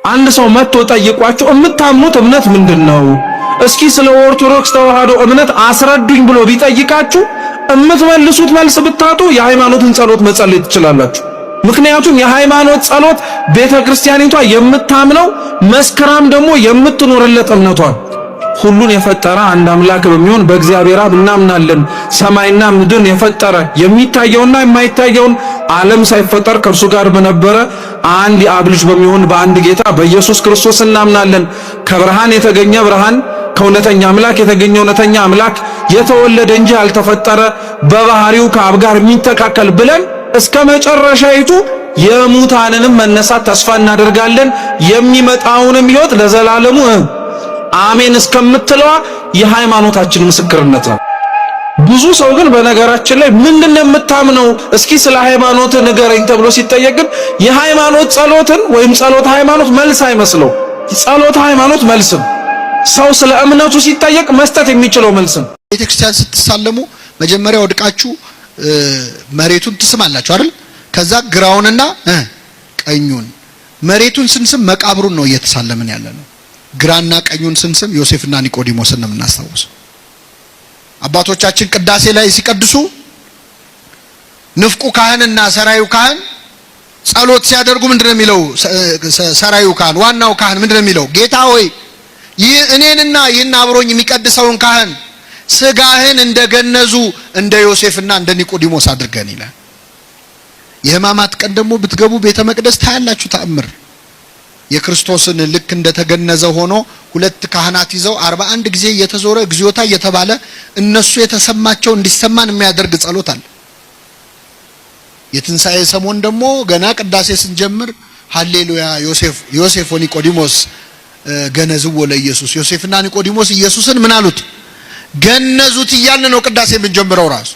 አንድ ሰው መጥቶ ጠይቋችሁ የምታምኑት እምነት ምንድነው? እስኪ ስለ ኦርቶዶክስ ተዋህዶ እምነት አስረዱኝ ብሎ ቢጠይቃችሁ እምትመልሱት መልስ ብታጡ የሃይማኖትን ጸሎት መጸለይ ትችላላችሁ። ምክንያቱም የሃይማኖት ጸሎት ቤተክርስቲያኒቷ የምታምነው መስከራም ደግሞ የምትኖርለት እምነቷ ሁሉን የፈጠረ አንድ አምላክ በሚሆን በእግዚአብሔር አብ እናምናለን። ሰማይና ምድርን የፈጠረ የሚታየውና የማይታየውን ዓለም ሳይፈጠር ከእርሱ ጋር በነበረ አንድ የአብ ልጅ በሚሆን በአንድ ጌታ በኢየሱስ ክርስቶስ እናምናለን። ከብርሃን የተገኘ ብርሃን፣ ከእውነተኛ አምላክ የተገኘ እውነተኛ አምላክ፣ የተወለደ እንጂ ያልተፈጠረ፣ በባህሪው ከአብ ጋር የሚተካከል ብለን እስከ መጨረሻይቱ የሙታንንም መነሳት ተስፋ እናደርጋለን። የሚመጣውንም ሕይወት ለዘላለሙ አሜን እስከምትለዋ የሃይማኖታችን ምስክርነት ነው። ብዙ ሰው ግን በነገራችን ላይ ምንድነው የምታምነው እስኪ ስለ ሃይማኖት ንገረኝ ተብሎ ሲጠየቅ ግን የሃይማኖት ጸሎትን ወይም ጸሎት ሃይማኖት መልስ አይመስለው። ጸሎት ሃይማኖት መልስም ሰው ስለ እምነቱ ሲጠየቅ መስጠት የሚችለው መልስም። ቤተክርስቲያን ስትሳለሙ መጀመሪያ ወድቃችሁ መሬቱን ትስማላችሁ አይደል? ከዛ ግራውንና ቀኙን መሬቱን ስንስም መቃብሩን ነው እየተሳለምን ያለነው። ግራና ቀኙን ስንስም ዮሴፍና ኒቆዲሞስን ነው የምናስታውሰው። አባቶቻችን ቅዳሴ ላይ ሲቀድሱ ንፍቁ ካህንና ሰራዩ ካህን ጸሎት ሲያደርጉ ምንድነው የሚለው? ሰራዩ ካህን ዋናው ካህን ምንድነው የሚለው? ጌታ ሆይ እኔንና ይህን አብሮኝ የሚቀድሰውን ካህን ስጋህን እንደገነዙ እንደ ዮሴፍና እንደ ኒቆዲሞስ አድርገን ይላል። የሕማማት ቀን ደግሞ ብትገቡ ቤተ መቅደስ ታያላችሁ ተአምር። የክርስቶስን ልክ እንደተገነዘ ሆኖ ሁለት ካህናት ይዘው 41 ጊዜ እየተዞረ እግዚኦታ እየተባለ እነሱ የተሰማቸው እንዲሰማን የሚያደርግ ጸሎት አለ። የትንሣኤ ሰሞን ደግሞ ገና ቅዳሴ ስንጀምር ሃሌሉያ ዮሴፍ ወኒቆዲሞስ ገነዝዎ ለኢየሱስ፣ ዮሴፍና ኒቆዲሞስ ኢየሱስን ምን አሉት? ገነዙት እያልን ነው ቅዳሴ የምንጀምረው ራሱ።